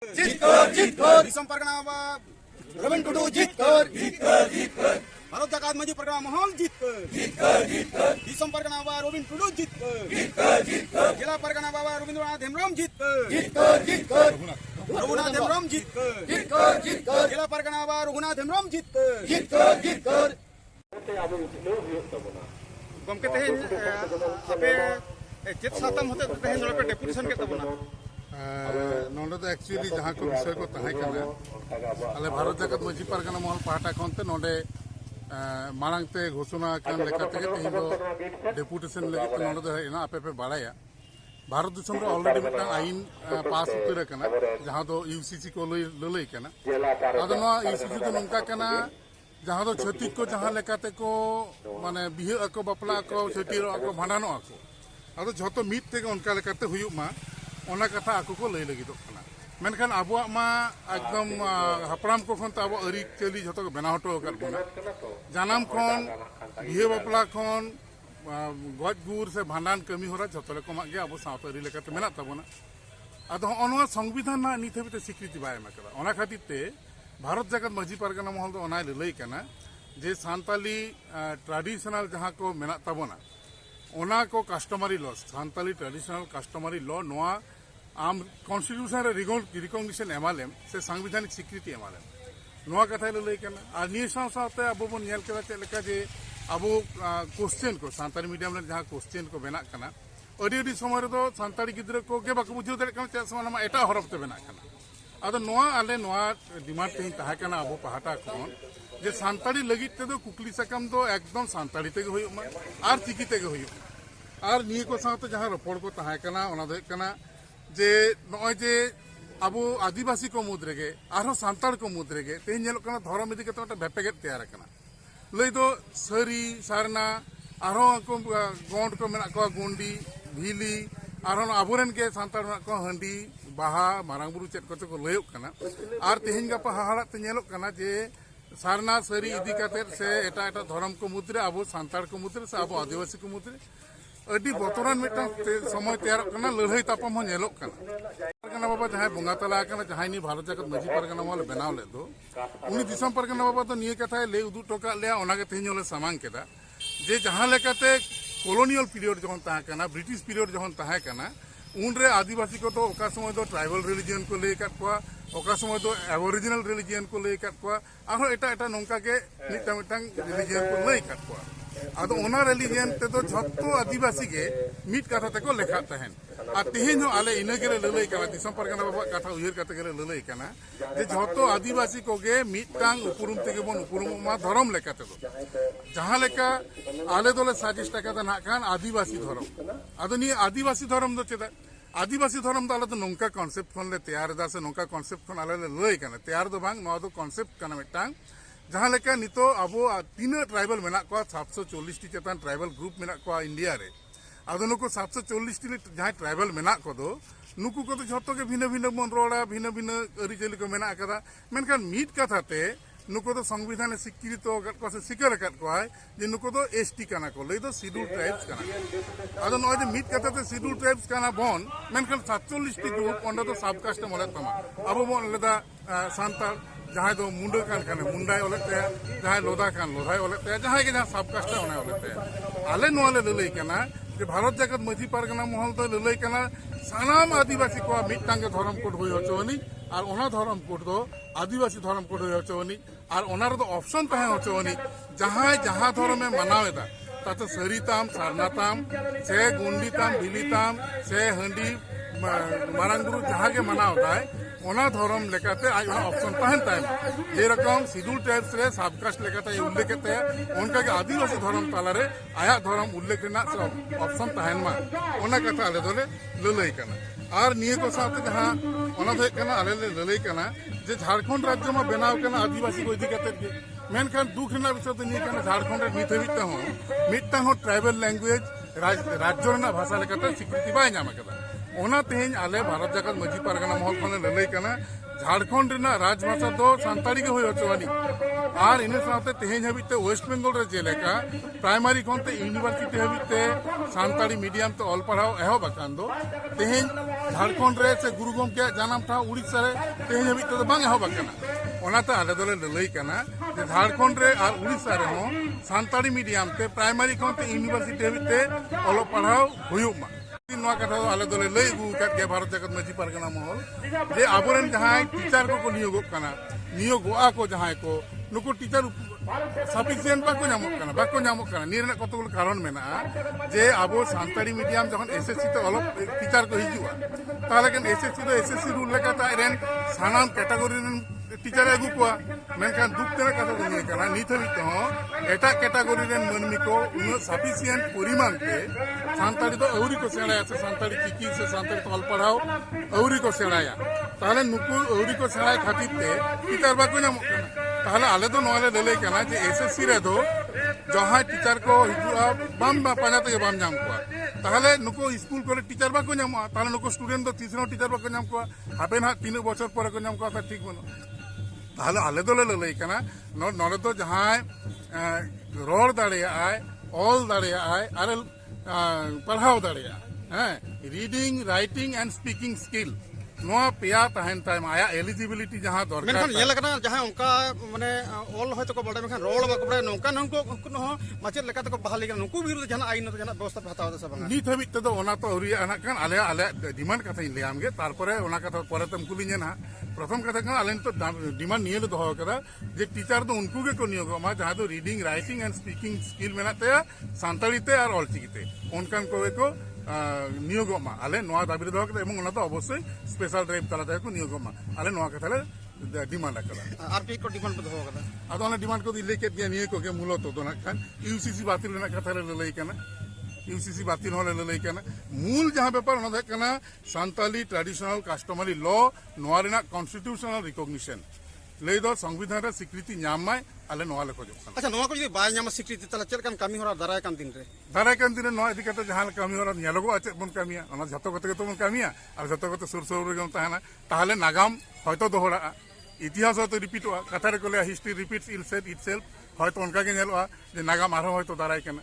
दिसम परगना रविंद्र टुडू जीतकर भारत जाकात माजी परगना महल जीतकर दिसम परगना रविंद्र टुडू जीतकर जिला परगना बाबा रविंद्रनाथ हेम्ब्रम जीतकर रघुनाथ हेम्ब्रम जीतकर जिला परगना रघुनाथ हेम्ब्रम जीतकर गमके तेहेन आपे चेत सातम होते तेहेन पे डेपुटेशन के तबना नोंडे तो एक्चुअली जहाँ को विषय को तहे कना अले भारत जाकत माजी परगना महल पाहटा खनते नोंडे मांगते घोषणा कान लेकाते के तेहेन डेपुटेशन लगे तो नोंडे हेना आपे पे बाड़ाया भारत देश में ऑलरेडी मिटन आईन पास उतर कना जहाँ दो यूसीसी को ललई कना आदो नवा यूसीसी तो नंका कना जहाँ दो छत्तीस को जहाँ लेकाते को माने बिहे को बापला को छतीरो को भांडानो को आदो झोतो मिट तेगे उनका लेकाते हुयुक मा ओना कथा आको को लई लगी दो कना मेनखान आबुआ मा एकदम हपराम को खन ताबो अरी चली झोतो को बनाव हटो कर बना जानम खन बिहे बापला खन गज गुर से भांडान कमी होरा झोतो ले कमा गे आबो सावतारी लेकाते मेना ताबोना आदो ओनवा संविधान ना नित हबिते स्वीकृति बाय एमा कदा ओना खातिर ते भारत जाकत माजी परगना महल तो ओना लई कना जे सांताली ट्रेडिशनल जहाँ को मेना ताबोना ओना को customary law Santali traditional customary law नोआ आम कॉन्स्टिट्यूशन रे रिकॉग्निशन एमालेम से संवैधानिक स्वीकृति एमालेम नोआ कथा लई कना आ निये साथे अब बन नेल केदा चेद लेका जे अब क्वेश्चन को सांताली मीडियम रे जहाँ क्वेश्चन को बेना कना अडी समय रे दो सांताली गिद्रा को के बाको बुझो दरे कना चेद मा एटा हरफ ते बेना कना आदो नोआ आले नोआ डिमांड तेही ताहा कना अब पाहटा खन जे सांताली लगित ते दो कुकली सकम दो एकदम सांताली तेगे होय मा आर चिकी तेगे होय आर निये को साथे जहाँ रपड़ को ताहा कना ओना दो कना जे नय जे अब आदिवासी को मुद्रे के आरो सांताल को मुद्रे के तेही नेलो कना धर्म इदी कते भेपेगे तैयार कना लई दो सरी सारना आरो को गोंड को मेना को गुंडी भीली आरो आबोरेन के सांताल मेना को हंडी बाहा मारांग बुरु चेत कते को लयक कना आर तेहेन गपा हाहाड़ा ते नेलो कना जे सारना सरी इदी कते से एटा एटा धर्म को मुद्रे अब सांताल को मुद्रे से अब आदिवासी को मुद्रे अडी बतरान मिटन समय तैयार कना लड़ाई तापम हो नेलो कना बाबा जहाँ बंगा तला कना जहाँ नि भारत जाकत माजी परगना महल बनाव ले दो उनी दिसम परगना बाबा तो निये कथा ले उदु टोका ले ओना के तेहिन ले सामांग केदा जे जहाँ लेकाते कॉलोनियल पीरियड जहन ताहा कना ब्रिटिश पीरियड जहन ताहा कना उनरे आदिवासी को तो ओका समय दो ट्राइबल रिलीजियन को ले काट कोआ ओका समय दो एबोरिजिनल रिलीजियन को ले काट कोआ आरो एटा एटा नोंका के मिटन रिलीजियन को ले काट कोआ आदो ओना रिलीजियन ते तो झत्तो आदिवासी के मिट कथा ते को लेखा तहन आ तेहेन हो आले इने के ललई कना दिसम परगना बाबा कथा उहिर कते के ललई कना जे झत्तो आदिवासी को गे मिटटांग उपुरुम तेगे बन उपुरुम मा धर्म लेकाते दो जहाँ लेका आले दोले साजिश टका दा ना खान आदिवासी धर्म आदो नि आदिवासी धर्म दो चेदा आदिवासी धर्म आले तो नौका कॉन्सेप्ट खन ले तैयार दा से नौका कॉन्सेप्ट खन आले लई कना तैयार दो बांग नवा दो कॉन्सेप्ट कना मिटांग जहाँ लेका नितो अब तीन ट्राइबल मेना को 740 टी चेतान ट्राइबल ग्रुप मेना को इंडिया रे आदो नुको 740 टी जहाँ ट्राइबल मेना को दो नुकु को तो झतो के भिन्न भिन्न मन रोड़ा भिन्न भिन्न अरिचली को मेना कदा मेनखान मीट कथाते नुको तो संविधान स्वीकृत को से सिकर कत को है जे नुको तो एसटी काना को ले दो शेड्यूल ट्राइब्स काना आदो नय जे मीट कथाते शेड्यूल ट्राइब्स काना बन मेनखान 740 टी ग्रुप ओंडा तो सब कास्ट मोले तमा अब बन लेदा सांताल जहाँ दो मुंडा कान मुंडाई ओलेते जहाँ लोदा कान लोधाई ओलेते जहाँ के जहाँ सब कास्ट ओना ओलेते आले नोले ललई कना जे भारत जाकत माजी परगना महल तो ललई कना सानाम आदिवासी को मिटटांग धर्म कोड होय होचोनी और ओना धर्म कोड दो आदिवासी धर्म कोड होय होचोनी और ओना रे दो ऑप्शन तहे होचोनी जहाँ जहाँ धर्म में मनावेदा ताते सरीताम सारनाताम से गुंडीताम भिलीताम से हंडी मारांगुरु जहाँ के मनावता है ओना धर्म लेकाते आज ओना ऑप्शन तहन तहन जे रकम शेड्यूल ट्राइब्स रे सबकास्ट लेकाते उल्लेख ते उनका के आदिवासी धर्म तालारे आया धर्म उल्लेख ना ऑप्शन तहन मा ओना कथा आले दोले ललई कना और निये को साथ जहाँ ओना दो कना आले ललई कना जे झारखंड राज्य में बनाव कना आदिवासी को इदी कते के मेनखान दुख रेना विषय तो निये कना झारखंड रे नित हबित हो मिटता हो ट्राइबल लैंग्वेज राज्य रेना भाषा लेकाते स्वीकृति बाय नाम कदा ओना तेहेन आले भारत जाकत माजी परगना महल खन ललई कना झारखंड रेना राजभाषा दो सांताली के होय होचवानी और इन साथे तेहेन हबिते वेस्ट बेंगल रे जेलेका प्राइमरी खनते यूनिवर्सिटी हबिते सांताली मीडियम तो ऑल पढ़ाओ एहो बकान दो तेहेन झारखंड रे से गुरु गमके जानाम ठा उड़ीसा रे तेज हबी तो बांग एहब आकना ओनाते आले दोले ललई कना जे झारखंड रे और उड़ीसा रे हो सानताड़ी मीडियम ते प्राइमरी खन ते यूनिवर्सिटी हबी ते ओलो पढ़ाओ हुयुमा नवा कथा दो आले दोले लई गु काट के भारत जगत मजी परगना महल जे आबोरेन जहां टीचर को नियोगो कना नियोगोआ को जहां को नुको टीचर सफिशिएंट बाको नामक निरना कतगुलो कारण मेना जे आबो सानताड़ी मीडियम जखन एसएससी ते अलग टीचर को हिजुआ ताले केन एसएससी दो एसएससी रूल लेकाता रेन सानाम कैटेगरी रेन टीचर आगु को मेनखान दुख तेना कथा दो निये कना नित हबी तो एटा कैटेगरी रेन मनमी को उन सफिशिएंट परिमाण ते सानताड़ी दो औरी को सेणाया से सानताड़ी चिकी से सानताड़ी तो अल पढ़ाओ औरी को सेणाया ताले नुकु औरी को सेणाय खातिर ते टीचर बाको नामक ताहले आले तो नोले लेले कना जे एसएससी रे दो जहां टीचर को हिजुआ बाम पानाते के बाम जाम को ताहले नुको स्कूल को टीचर बाको नामो ताहले नुको स्टूडेंट दो तीसरो टीचर बाको नाम को हाबे ना 3 बछर पर को नाम को ता ठीक बनो ताहले आले तो लेले कना नोले तो जहां रोड दाड़िया आय ऑल दाड़िया आय आरे पढ़ाओ दाड़िया हैं reading writing and speaking skill नोआ पेया तहन टाइम आया एलिजिबिलिटी जहां दरकार मेनखान येला कना जहां उनका माने ऑल होय तो को बडे मेनखान रोड बाको बडे नोका ननको कुनो माचेर लेका तो को बहाली कना नुकु बिरुद्ध जहां आईन तो जहां व्यवस्था हताव दे सबंगा नित हबी तो ओना तो औरी आना कान आले डिमांड कथा इन लेयाम गे तारपरे ओना कथा परे तम कुलिने ना प्रथम कथा कान आले तो डिमांड निये ले दोहो कदा जे टीचर तो उनको के को नियोग मा जहां तो reading writing and speaking skill मेनाते सानताड़ी ते और ऑलचिकिते उनकान को नियोगमा आले नोआ दाबी दोहो कदा एमन ओना तो अवश्य स्पेशल ड्राइव तलाते को नियोगमा आले नोआ कथाले डिमांड कदा आरपी को डिमांड पे दोहो कदा अदो ओना डिमांड को लेके दिया निये को के मूलत तो ना खान यूसीसी बातिल ना कथाले लई कना यूसीसी बातिल होले लई कना मूल जहां पेपर ओना दे कना सानताली ट्रेडिशनल कस्टमरी लॉ नोआ रेना कॉन्स्टिट्यूशनल रिकॉग्निशन लई दो संविधान रे स्वीकृति न्यामाय आले नोआ ले खोजो अच्छा नोआ को जदि बाय न्याम स्वीकृति तला चेल कान कामी होरा दाराय कान दिन रे नोआ इदी कते जहां कामी होरा नेलोगो आचे बन कामिया ओना जतो कते तो बन कामिया और जतो कते सुर सुर रे गम ताहना ताहले नागाम हयतो दोहरा इतिहास हयतो रिपीटवा कथा रे कोले हिस्ट्री रिपीट्स इटसेल्फ हयतो उनका के नेलोआ जे नागाम आरो हयतो दाराय कना